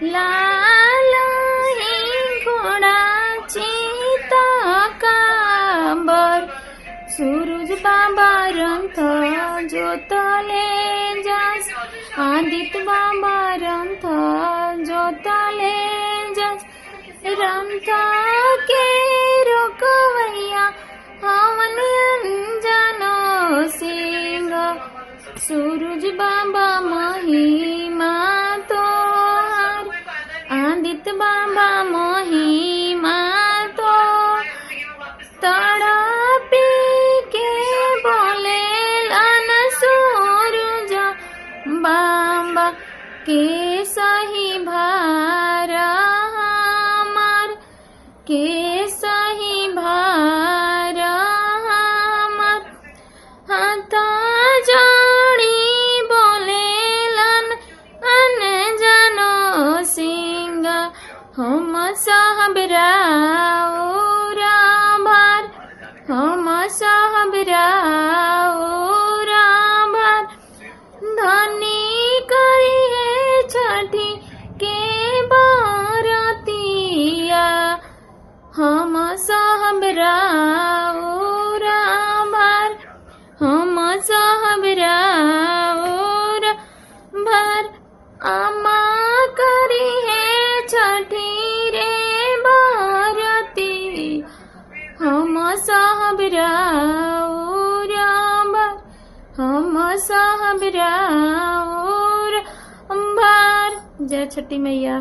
लाल घोड़ा चीता कांबर सूरज बाबा रंथ जोतले जस आदित्य बाबा रंथ जोतले जस रंथ के रोकवैया हवन अंजनो सिंह सूरज बाबा महिमा तोहार आदित्य बाबा महिमा तो तड़पी के बोले लन सूरज बाबा के सही भार हमार के सही भार हमार हाथ जोड़ी बोले लन अनजनो सिंह हम सहबराओ भार हम सहबराओ भार धनी करी है छठी के बरतिया हम सहबराओ भार हम सहबराओ भार अमा करी है छठी रे बरती हम सहबराओ भार हम सहबराओ भार। जय छठी मैया।